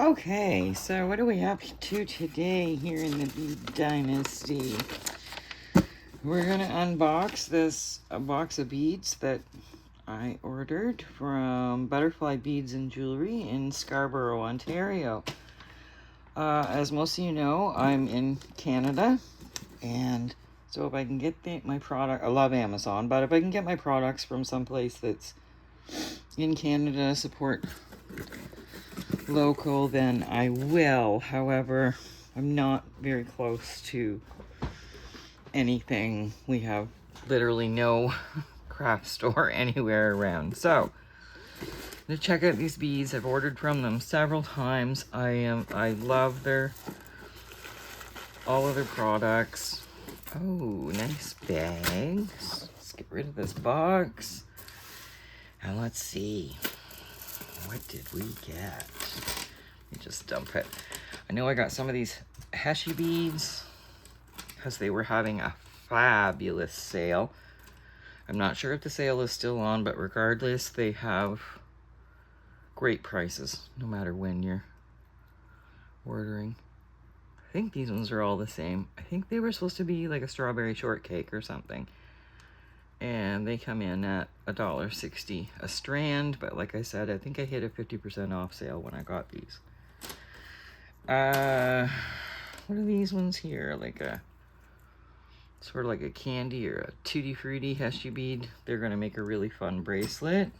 Okay, so what are we up to today here in the Bead Dynasty? We're going to unbox a box of beads that I ordered from Butterfly Beads and Jewelry in Scarborough, Ontario. As most of you know, I'm in Canada, and so if I can get my product, I love Amazon, but if I can get my products from someplace that's in Canada, support local, then I will. However, I'm not very close to anything. We have literally no craft store anywhere around. So, to check out these beads. I've ordered from them several times. I love all of their products. Oh, nice bags. Let's get rid of this box. And let's see. What did we get? Let me just dump it. I know I got some of these Heshy beads because they were having a fabulous sale. I'm not sure if the sale is still on, but regardless, they have great prices no matter when you're ordering. I think these ones are all the same. I think they were supposed to be like a strawberry shortcake or something. And they come in at $1.60 a strand, but like I said, I think I hit a 50% off sale when I got these. What are these ones here? Like a sort of like a candy or a tutti frutti Heshy bead. They're gonna make a really fun bracelet.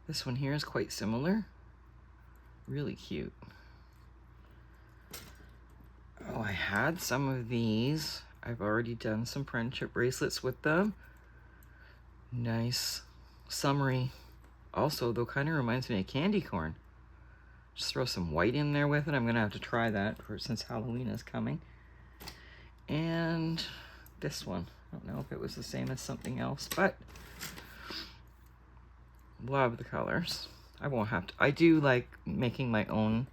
This one here is quite similar. Really cute. Oh, I had some of these. I've already done some friendship bracelets with them. Nice summery. Also, though, kind of reminds me of candy corn. Just throw some white in there with it. I'm gonna have to try that since Halloween is coming. And this one. I don't know if it was the same as something else, but love the colors. I won't have to. I do like making my own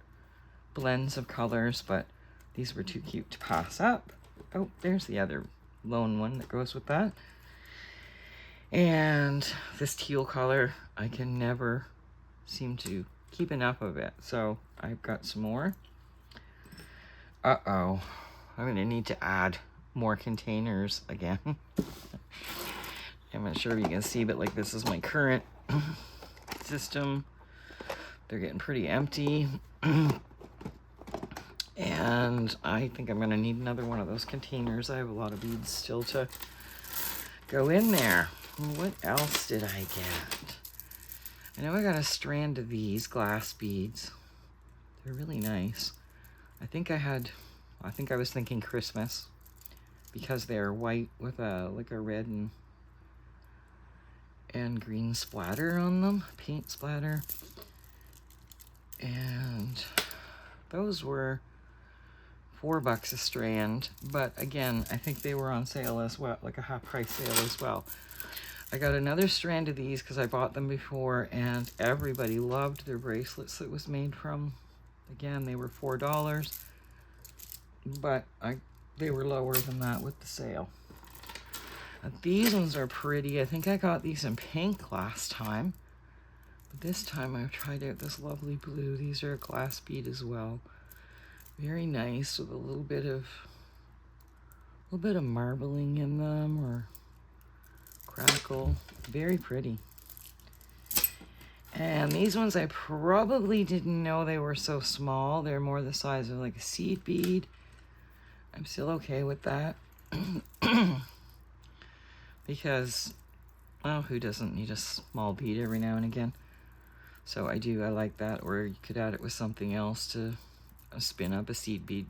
blends of colors, but these were too cute to pass up. Oh, there's the other lone one that goes with that. And this teal color, I can never seem to keep enough of it. So I've got some more. Uh-oh. I'm going to need to add more containers again. I'm not sure if you can see, but like this is my current system. They're getting pretty empty. And I think I'm going to need another one of those containers. I have a lot of beads still to go in there. What else did I get? I know I got a strand of these glass beads. They're really nice. I think I was thinking Christmas because they're white with like a red and green splatter on them, paint splatter. And those were $4 a strand, but again, I think they were on sale as well, like a half price sale as well. I got another strand of these because I bought them before and everybody loved their bracelets that was made from. Again, they were $4, but they were lower than that with the sale. These ones are pretty. I think I got these in pink last time, but this time I've tried out this lovely blue. These are a glass bead as well. Very nice with a little bit of marbling in them or crackle. Very pretty. And these ones I probably didn't know they were so small. They're more the size of like a seed bead. I'm still okay with that. Because, well, who doesn't need a small bead every now and again? So I like that. Or you could add it with something else to spin up a seed bead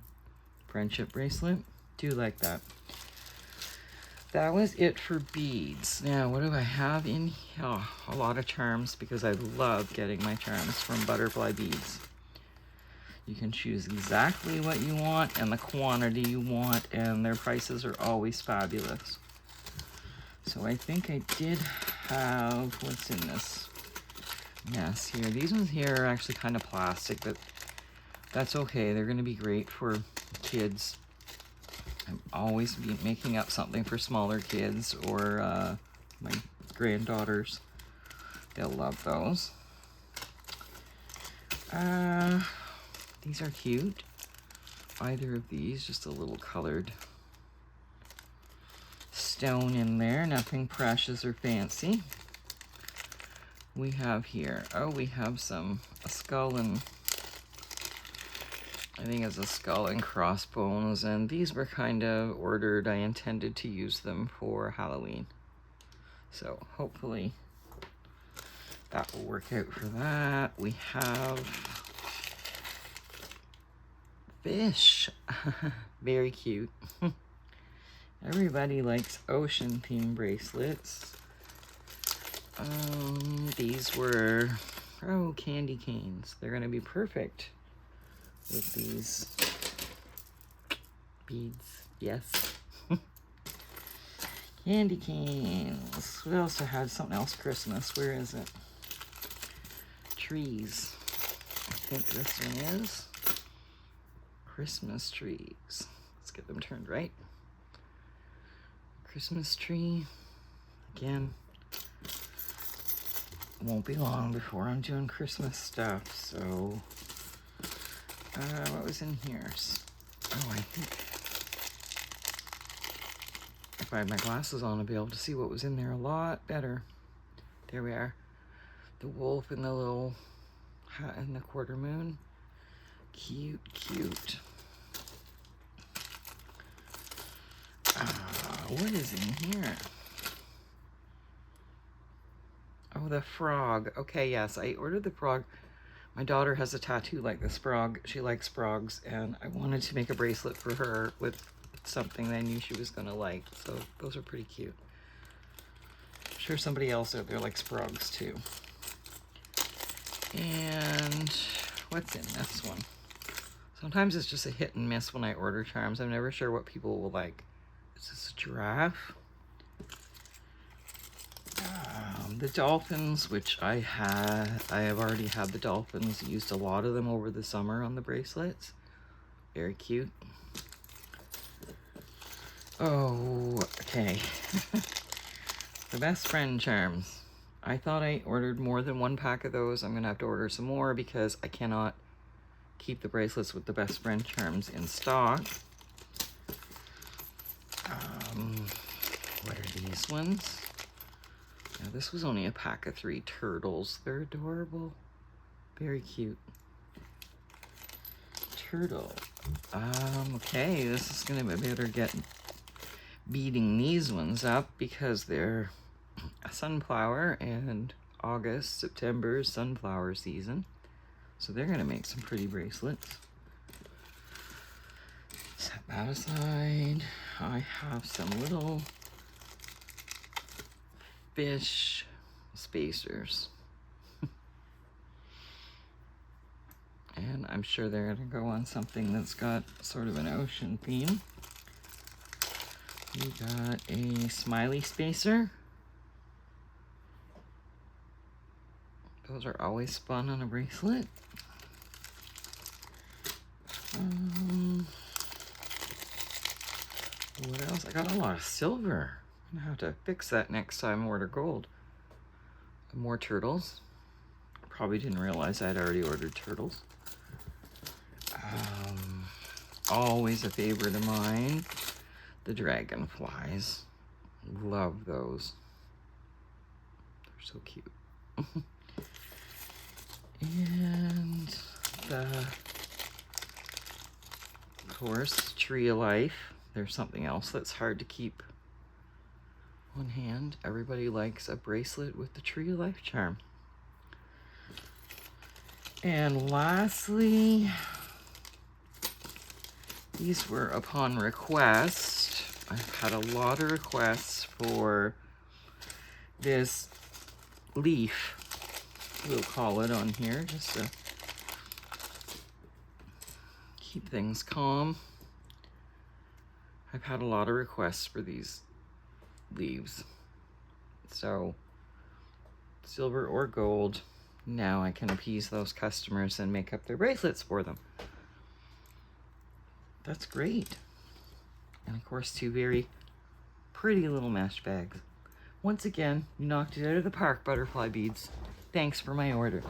friendship bracelet. Do like that. That was it for beads. Now, what do I have in here? Oh, a lot of charms because I love getting my charms from Butterfly Beads. You can choose exactly what you want and the quantity you want, and their prices are always fabulous. So I think I did have, what's in this mess here? These ones here are actually kind of plastic, but that's okay. They're going to be great for kids. I'm always making up something for smaller kids or my granddaughters. They'll love those. These are cute. Either of these, just a little colored stone in there, nothing precious or fancy. We have here, we have a skull and, I think it's a skull and crossbones, and these were kind of ordered. I intended to use them for Halloween. So hopefully that will work out for that. We have fish. Very cute. Everybody likes ocean theme bracelets. These were, candy canes. They're gonna be perfect with these beads. Yes. Candy canes. We also had something else Christmas. Where is it? Trees. I think this one is Christmas trees. Let's get them turned right. Christmas tree. Again, won't be long before I'm doing Christmas stuff, so what was in here? I think if I had my glasses on, I'd be able to see what was in there a lot better. There we are. The wolf and the little hat and the quarter moon. Cute, cute. What is in here? Oh, the frog. Okay, yes, I ordered the frog. My daughter has a tattoo like this frog. She likes frogs, and I wanted to make a bracelet for her with something that I knew she was gonna like. So those are pretty cute. I'm sure somebody else out there likes frogs too. And what's in this one? Sometimes it's just a hit and miss when I order charms. I'm never sure what people will like. Is this a giraffe? The dolphins, which I have already had the dolphins. Used a lot of them over the summer on the bracelets. Very cute. Oh, okay. The best friend charms. I thought I ordered more than one pack of those. I'm gonna have to order some more because I cannot keep the bracelets with the best friend charms in stock. What are these ones? Now, this was only a pack of 3 turtles. They're adorable. Very cute. Turtle. Okay, this is gonna be better get beating these ones up because they're a sunflower, and August, September is sunflower season. So they're gonna make some pretty bracelets. Set that aside. I have some little fish spacers. And I'm sure they're gonna go on something that's got sort of an ocean theme. We got a smiley spacer. Those are always fun on a bracelet. What else? I got a lot of silver. I'm gonna have to fix that next time I order gold. More turtles. Probably didn't realize I'd already ordered turtles. Always a favorite of mine. The dragonflies. Love those. They're so cute. And of course, Tree of Life. There's something else that's hard to keep on hand. Everybody likes a bracelet with the Tree of Life charm. And lastly, these were upon request. I've had a lot of requests for this leaf, we'll call it on here, just to keep things calm. I've had a lot of requests for these leaves. So, silver or gold, now I can appease those customers and make up their bracelets for them. That's great. And of course, 2 very pretty little mesh bags. Once again, you knocked it out of the park, Butterfly Beads. Thanks for my order.